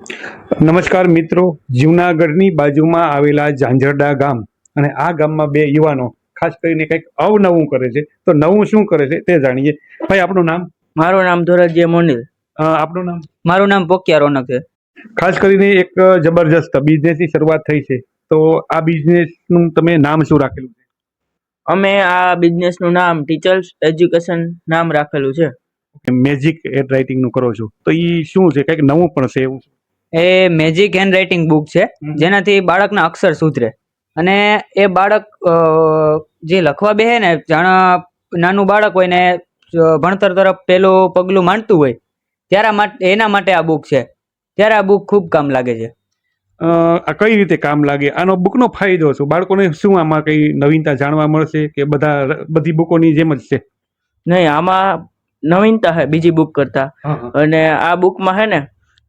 નમસ્કાર મિત્રો, જૂનાગઢની બાજુમાં આવેલા ઝાંઝરડા ગામ અને આ ગામમાં બે યુવાનો ખાસ કરીને કંઈક અવનવું કરે છે. તો નવું શું કરે છે તે જાણીએ. ભાઈ, આપનું નામ? મારું નામ ધોરજીયા મોનિલ. આપનું નામ? મારું નામ પોકિયા રોનક છે. ખાસ કરીને એક જબરજસ્ત બિઝનેસની શરૂઆત થઈ છે, તો આ બિઝનેસનું તમે નામ શું રાખેલું છે? અમે આ બિઝનેસનું નામ ટીચર્સ એજ્યુકેશન નામ રાખેલું છે. મેજિક હેન્ડ રાઇટિંગનું કરો છો, તો એ શું છે? કંઈક નવું પણ છે એવું? એ મેજિક હેન્ડ રાઇટિંગ બુક છે, જેનાથી બાળકના અક્ષર સુધરે અને એ બાળક જે લખવા બેહે ને, જાણે નાનું બાળક હોય ને ભણતર તરફ પેલું પગલું માંડતું હોય ત્યારે એના માટે આ બુક છે. ત્યારે આ બુક ખૂબ કામ લાગે છે. આ કઈ રીતે કામ લાગે? આનો બુકનો ફાયદો શું? બાળકોને શું આમાં કઈ નવીનતા જાણવા મળશે કે બધી બુકોની જેમ જ છે? નહીં, આમાં નવીનતા છે બીજી બુક કરતા. અને આ બુકમાં છે ને,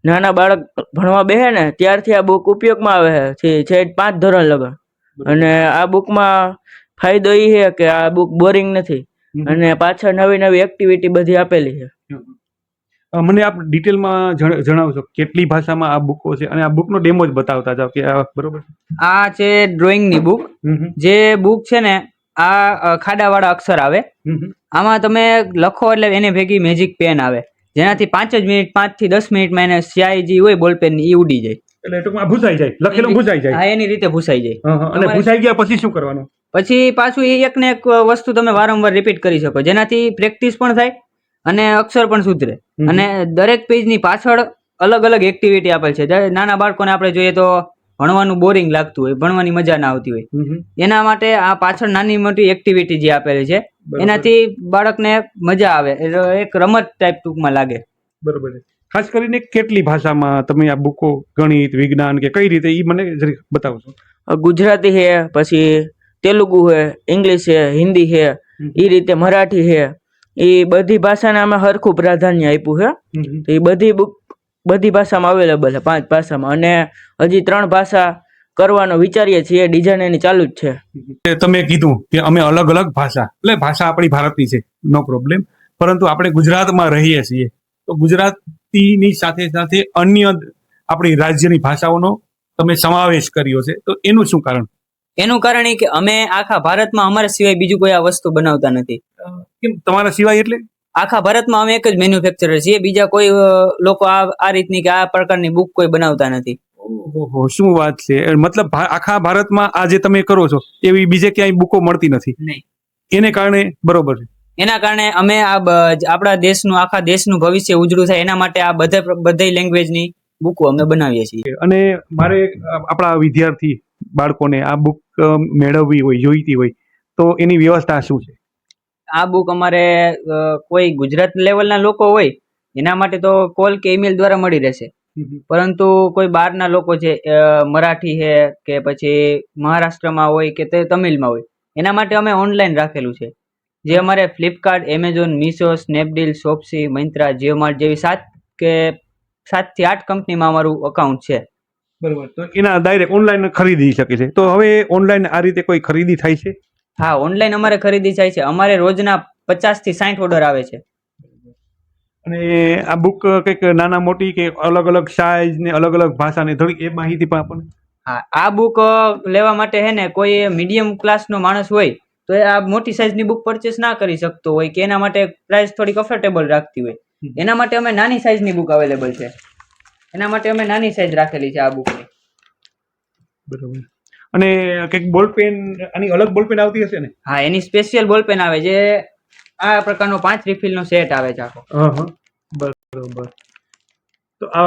નાના બાળક ભણવા બેહે ને ત્યારથી આ બુક ઉપયોગમાં આવે છે, છેક 5 ધોરણ લગન. અને આ બુકમાં ફાયદો એ છે કે આ બુક બોરિંગ નથી અને પાછળ નવી નવી એક્ટિવિટી બધી આપેલી છે. મને આપ ડિટેલમાં જણાવશો કેટલી ભાષામાં આ બુકો છે? અને આ બુકનો ડેમો જ બતાવતા જાવ કે બરોબર. આ છે ડ્રોઈંગની બુક. જે બુક છે ને, આ ખાડાવાળા અક્ષર આવે. આમાં તમે લખો એટલે એને ભેગી મેજિક પેન આવે, જેનાથી 5 થી 10 મિનિટમાં એને સ્યાહી જે હોય બોલપેન એ ઉડી જાય. એટલે ટૂંકમાં ભૂસાઈ જાય, લખેલું ભૂસાઈ જાય. હા, એની રીતે ભૂસાઈ જાય. અને ભૂસાઈ ગયા પછી શું કરવાનું? પછી પાછું એક ને એક વસ્તુ તમે વારંવાર રિપીટ કરી શકો, જેનાથી પ્રેક્ટિસ પણ થાય અને અક્ષર પણ સુધરે. અને દરેક પેજની પાછળ અલગ અલગ એક્ટિવિટી આપેલ છે. નાના બાળકોને આપણે જોઈએ તો ભણવાનું બોરિંગ લાગતું હોય, ભણવાની મજા ના આવતી હોય, એના માટે આ પાછળ નાની મોટી એક્ટિવિટી જે આપેલી છે, એનાથી બાળકને મજા આવે. એક રમત ટાઈપ ટૂંકમાં લાગે. બરોબર. ખાસ કરીને કેટલી ભાષામાં તમે આ બુકો, ગણિત, વિજ્ઞાન કે કઈ રીતે, એ મને જરી બતાવશો? ગુજરાતી છે, પછી તેલુગુ છે, ઇંગ્લિશ છે, હિન્દી છે, એ રીતે મરાઠી છે. એ બધી ભાષાને અમે સરખું પ્રાધાન્ય આપ્યું છે. એ બધી ભાષામાં અવેલેબલ છે, 5 ભાષામાં. અને હજી 3 ભાષા કરવાનો વિચારીએ છીએ, ડિઝાઇન એની ચાલુ જ છે. તમે કીધું કે અમે અલગ અલગ ભાષા, એટલે ભાષા આપણી ભારતની છે, નો પ્રોબ્લેમ, પરંતુ આપણે ગુજરાતમાં રહીએ છીએ, તો ગુજરાતીની સાથે સાથે અન્ય આપણી રાજ્યની ભાષાઓનો તમે સમાવેશ કર્યો છે, તો એનું શું કારણ? એનું કારણ એ કે અમે આખા ભારતમાં અમારા સિવાય બીજું કોઈ આ વસ્તુ બનાવતા નથી. કેમ તમારા સિવાય? એટલે આખા ભારતમાં અમે એક જ મેન્યુફેક્ચરર છીએ, બીજા કોઈ લોકો આ રીતની કે આ પ્રકારની બુક કોઈ બનાવતા નથી. ઓહો, શું વાત છે! મતલબ આખા ભારતમાં આ જે તમે કરો છો એવી બીજે ક્યાંય બુકો મળતી નથી? નહીં. એને કારણે બરોબર છે. એના કારણે અમે આપણા દેશનું, આખા દેશનું ભવિષ્ય ઉજળું થાય એના માટે આ બધી લેંગ્વેજની બુકો અમે બનાવીએ છીએ. અને મારે આપણા વિદ્યાર્થી બાળકોને આ બુક મેળવવી હોય, જોઈતી હોય, તો એની વ્યવસ્થા શું છે? આ બુક અમારે કોઈ ગુજરાત લેવલના લોકો હોય એના માટે તો કોલ કે ઈમેલ દ્વારા મળી રહેશે. પરંતુ કોઈ બહારના લોકો છે, મરાઠી છે કે પછી મહારાષ્ટ્રમાં હોય કે તે તમિલમાં હોય, એના માટે અમે ઓનલાઈન રાખેલું છે. જે અમારે Flipkart, Amazon, Meesho, Snapdeal, Shopsy, Myntra, JioMart જેવી 7 થી 8 કંપનીમાં અમારું અકાઉન્ટ છે. બરોબર. તો એના ડાયરેક્ટ ઓનલાઈન ખરીદી શકે છે. તો હવે ઓનલાઈન આ રીતે કોઈ ખરીદી થાય છે? હા, ઓનલાઈન અમારે ખરીદી થાય છે. અમારે રોજના 50 થી 60 ઓર્ડર આવે છે. અને આ બુક કંઈક નાના મોટી કે અલગ અલગ સાઇઝ ને અલગ અલગ ભાષા ને થોડી એ માહિતી પણ આપણને. હા, આ બુક લેવા માટે હે ને, કોઈ મીડિયમ ક્લાસનો માણસ હોય તો એ આ મોટી સાઇઝની બુક પરચેસ ના કરી શકતો હોય કે એના માટે પ્રાઇસ થોડી કમ્ફર્ટેબલ રાખતી હોય, એના માટે અમે નાની સાઇઝની બુક અવેલેબલ છે. એના માટે અમે નાની સાઇઝ રાખેલી છે આ બુકની. બરોબર. અને કંઈક બોલપેન, આની અલગ બોલપેન આવતી હશે ને? હા, એની સ્પેશિયલ બોલપેન આવે, જે આ પ્રકારનો 5 રિફિલનો સેટ આવે છે આખો. બરોબર. તો આ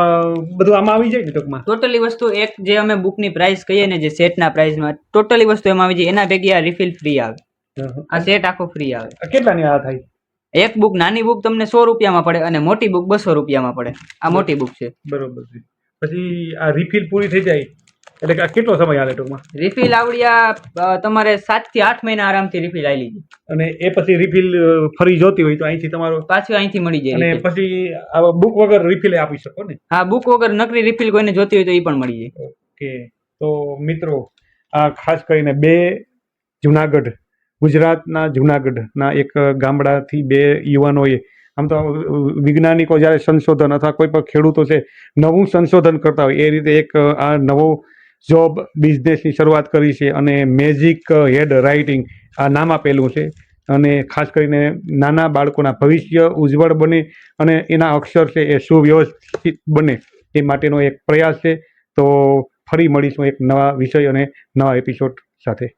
બધું આમાં આવી જાય ને ટૂંકમાં? ટોટલી વસ્તુ એક જે અમે બુકની પ્રાઇસ કહીએ ને, જે સેટના પ્રાઇસમાં ટોટલી વસ્તુ એમાં આવી જાય. એના ભેગી આ રિફિલ ફ્રી આવે. આ સેટ આખો ફ્રી આવે. કેટલાની આ થાય? એક બુક, નાની બુક તમને 100 રૂપિયામાં પડે અને મોટી બુક 200 રૂપિયામાં પડે. આ મોટી બુક છે. બરોબર છે. પછી આ રિફિલ પૂરી થઈ જાય એટલે કે કેટલો સમય આવે ટૂંકમાં? રિફિલ આવડ્યા તમારે 7 થી 8 મહિના આરામથી રિફિલ આવી જાય. અને એ પછી રિફિલ ફરી જોતી હોય તો અહીંથી તમારો પાછું અહીંથી મળી જાય. અને પછી બુક વગર રિફિલ આપી શકો ને? હા, બુક વગર નકરી રિફિલ કોઈને જોતી હોય તો એ પણ મળી જાય. ઓકે. તો મિત્રો, આ ખાસ કરીને બે જુનાગઢ, ગુજરાતના જુનાગઢના એક ગામડાથી બે યુવાનોએ આમ તો વૈજ્ઞાનિકો જ્યારે સંશોધન અથવા કોઈ પણ ખેડૂતો છે નવું સંશોધન કરતા હોય એ રીતે એક આ નવો જોબ બિઝનેસની શરૂઆત કરી છે અને મેજિક હેડ રાઇટિંગ આ નામ આપેલું છે. અને ખાસ કરીને નાના બાળકોના ભવિષ્ય ઉજ્જવળ બને અને એના અક્ષર છે એ સુવ્યવસ્થિત બને એ માટેનો એક પ્રયાસ છે. તો ફરી મળીશું એક નવા વિષય અને નવા એપિસોડ સાથે.